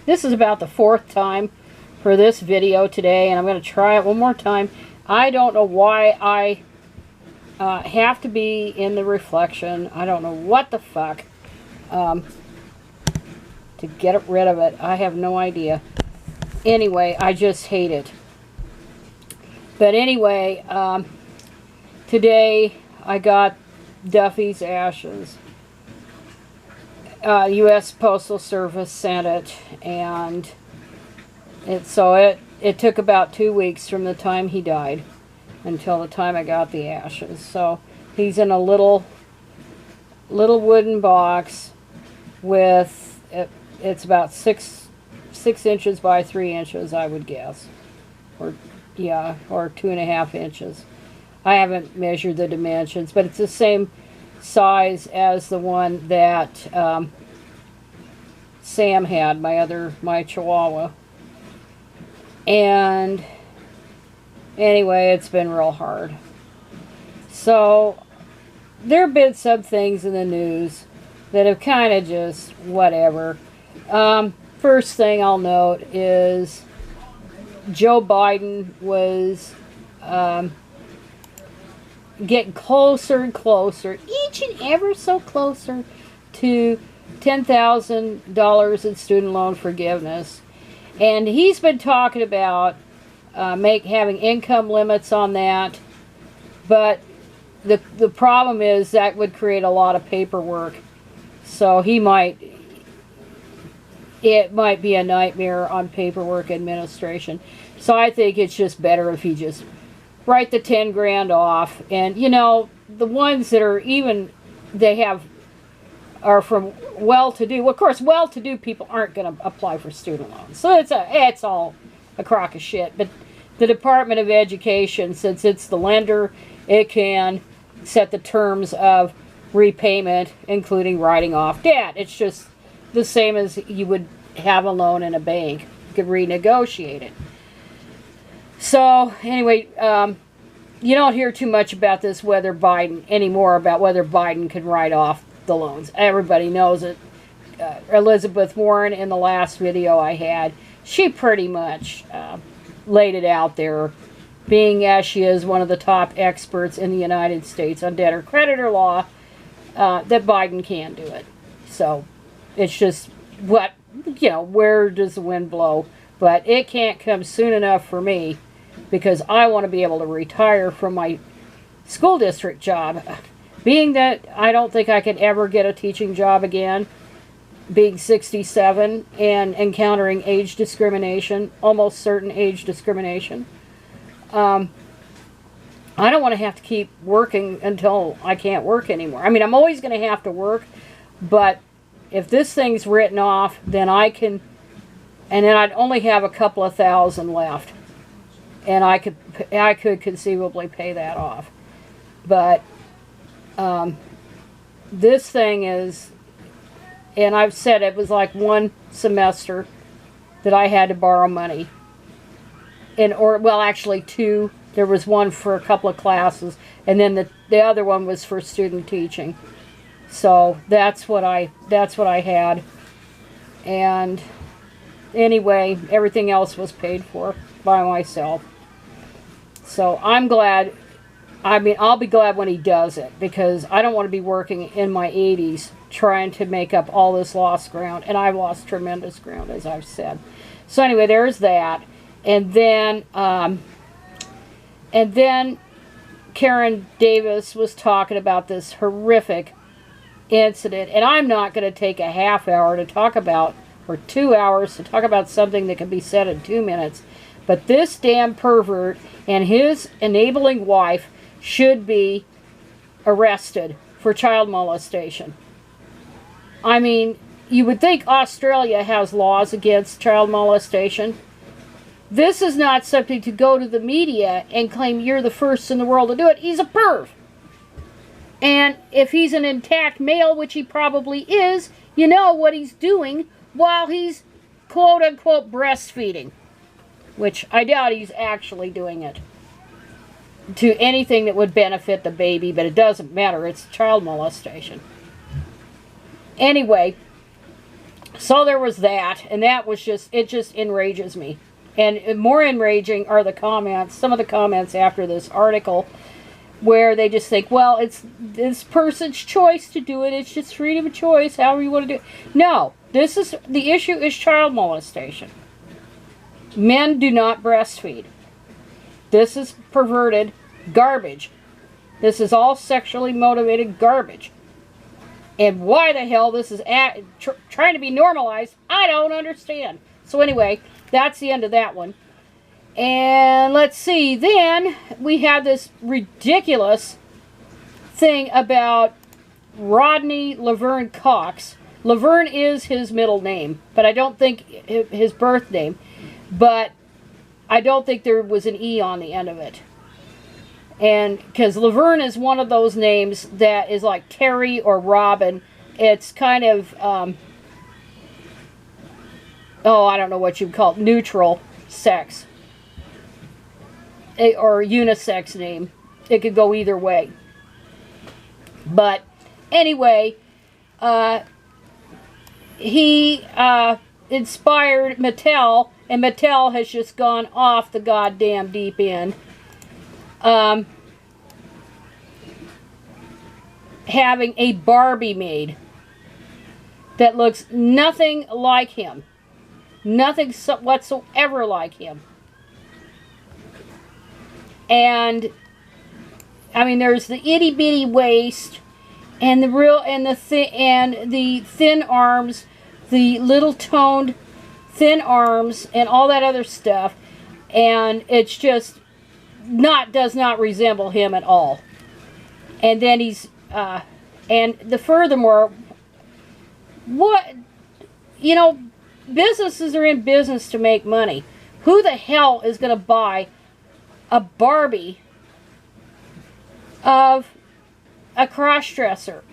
This is about the 4th time for this video today, and I'm going to try it one more time. I don't know why I have to be in the reflection. I don't know what the fuck to get rid of it. I have no idea. Anyway, I just hate it. But anyway, today I got Duffy's ashes. U.S. Postal Service sent it, and it took about 2 weeks from the time he died until the time I got the ashes. So he's in a little wooden box with it's about six inches by 3 inches, I would guess, or 2.5 inches. I haven't measured the dimensions, but it's the same size as the one that Sam had, my Chihuahua. And anyway, it's been real hard. So there have been some things in the news that have kind of just whatever. First thing I'll note is Joe Biden was getting closer and closer, each and ever so closer to $10,000 in student loan forgiveness. And he's been talking about having income limits on that. But the problem is that would create a lot of paperwork. So it might be a nightmare on paperwork administration. So I think it's just better if you just write the 10 grand off. And you know, the ones that are are from well-to-do. Well, of course, well-to-do people aren't going to apply for student loans. So it's all a crock of shit. But the Department of Education, since it's the lender, it can set the terms of repayment, including writing off debt. It's just the same as you would have a loan in a bank. You could renegotiate it. So anyway, you don't hear too much about this anymore about whether Biden can write off the loans. Everybody knows it. Elizabeth Warren, in the last video I had, she pretty much laid it out there, being as she is one of the top experts in the United States on debtor-creditor law, that Biden can do it. So it's just where does the wind blow? But it can't come soon enough for me, because I want to be able to retire from my school district job. Being that I don't think I could ever get a teaching job again, being 67 and encountering age discrimination, almost certain age discrimination. I don't want to have to keep working until I can't work anymore. I mean, I'm always going to have to work, but if this thing's written off, then and then I'd only have a couple of thousand left, and I could conceivably pay that off. But this thing is, and I've said it was like one semester that I had to borrow money. Actually 2. There was one for a couple of classes, and then the other one was for student teaching. So that's what I had. And anyway, everything else was paid for by myself. So I'm glad. I mean, I'll be glad when he does it, because I don't want to be working in my 80s trying to make up all this lost ground. And I've lost tremendous ground, as I've said. So anyway, there's that. And then Karen Davis was talking about this horrific incident. And I'm not going to take a half hour to talk about, or 2 hours to talk about something that can be said in 2 minutes. But this damn pervert and his enabling wife should be arrested for child molestation. I mean, you would think Australia has laws against child molestation. This is not something to go to the media and claim you're the first in the world to do it. He's a perv. And if he's an intact male, which he probably is, you know what he's doing while he's quote-unquote breastfeeding. Which I doubt he's actually doing it to anything that would benefit the baby, but it doesn't matter. It's child molestation. Anyway, So there was that, and that was just, it just enrages me. And more enraging are the comments, some of the comments after this article, where they just think, well, it's this person's choice to do it. It's just freedom of choice, however you want to do it. No, the issue is child molestation. Men do not breastfeed. This is perverted garbage. This is all sexually motivated garbage. And why the hell this is trying to be normalized, I don't understand. So anyway, that's the end of that one. And let's see, then we have this ridiculous thing about Rodney Laverne Cox. Laverne is his middle name, but I don't think his birth name. But I don't think there was an E on the end of it. And because Laverne is one of those names that is like Terry or Robin. It's kind of, I don't know what you'd call it, neutral sex. Or unisex name. It could go either way. But anyway, he inspired Mattel, and Mattel has just gone off the goddamn deep end. Having a Barbie made that looks nothing like him. Nothing whatsoever like him. And I mean, there's the itty bitty waist and the thin arms, the little toned thin arms and all that other stuff, and it's just does not resemble him at all. And then he's furthermore, what, businesses are in business to make money. Who the hell is going to buy a Barbie of a cross-dresser?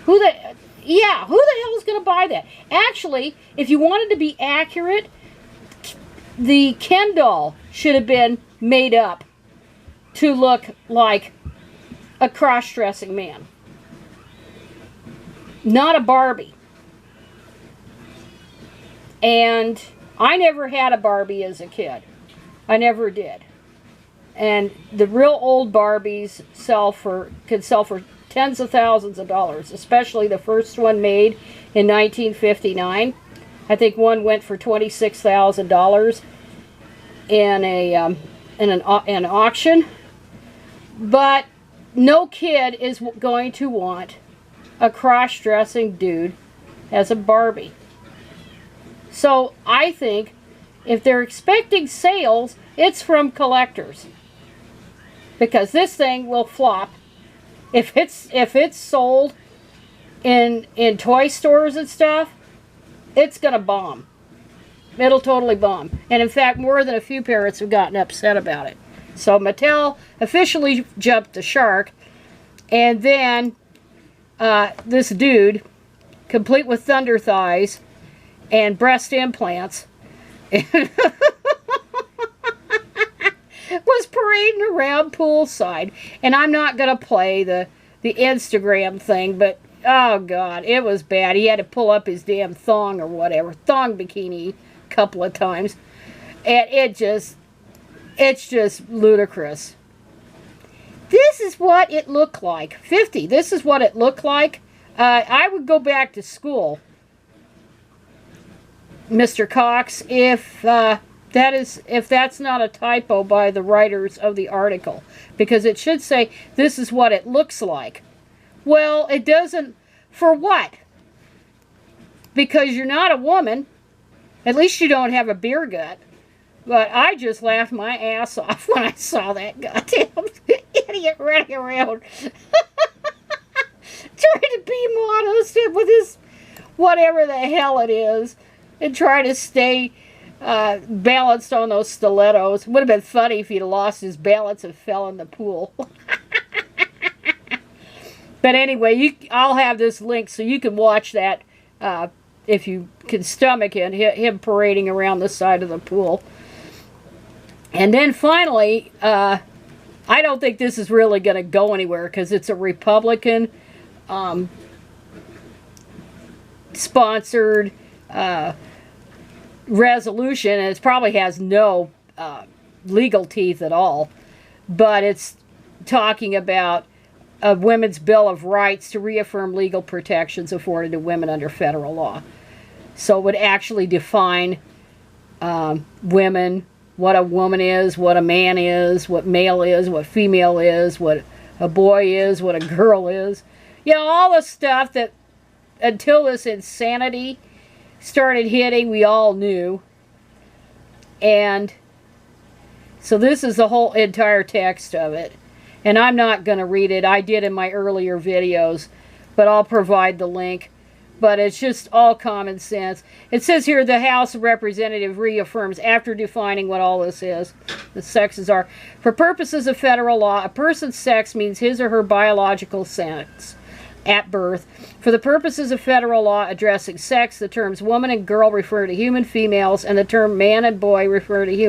Who the hell is going to buy that? Actually, if you wanted to be accurate, the Ken doll should have been made up to look like a cross-dressing man. Not a Barbie. And I never had a Barbie as a kid. I never did. And the real old Barbies could sell for tens of thousands of dollars, especially the first one made in 1959. I think one went for $26,000 in an auction. But no kid is going to want a cross-dressing dude as a Barbie. So I think if they're expecting sales, it's from collectors. Because this thing will flop. If it's sold in toy stores and stuff, it's gonna bomb. It'll totally bomb. And in fact, more than a few parents have gotten upset about it. So Mattel officially jumped the shark, and then this dude, complete with thunder thighs and breast implants, was parading around poolside. And I'm not going to play the Instagram thing, but oh God, it was bad. He had to pull up his damn thong or whatever, thong bikini a couple of times. And it's just ludicrous. This is what it looked like. 50, this is what it looked like. I would go back to school, Mr. Cox, if that's not a typo by the writers of the article, because it should say this is what it looks like. Well, it doesn't. For what? Because you're not a woman. At least you don't have a beer gut. But I just laughed my ass off when I saw that goddamn idiot running around trying to be modest with his whatever the hell it is, and trying to stay balanced on those stilettos. Would have been funny if he'd lost his balance and fell in the pool. But anyway, I'll have this link so you can watch that if you can stomach it, him parading around the side of the pool. And then finally, I don't think this is really going to go anywhere because it's a Republican sponsored resolution, and it probably has no legal teeth at all, but it's talking about a women's Bill of Rights to reaffirm legal protections afforded to women under federal law. So it would actually define women, what a woman is, what a man is, what male is, what female is, what a boy is, what a girl is. You know, all the stuff that until this insanity started hitting, we all knew. And so this is the whole entire text of it. And I'm not going to read it. I did in my earlier videos, but I'll provide the link. But it's just all common sense. It says here, the House of Representatives reaffirms, after defining what all this is, the sexes are, for purposes of federal law, a person's sex means his or her biological sex at birth. For the purposes of federal law addressing sex, the terms woman and girl refer to human females, and the term man and boy refer to human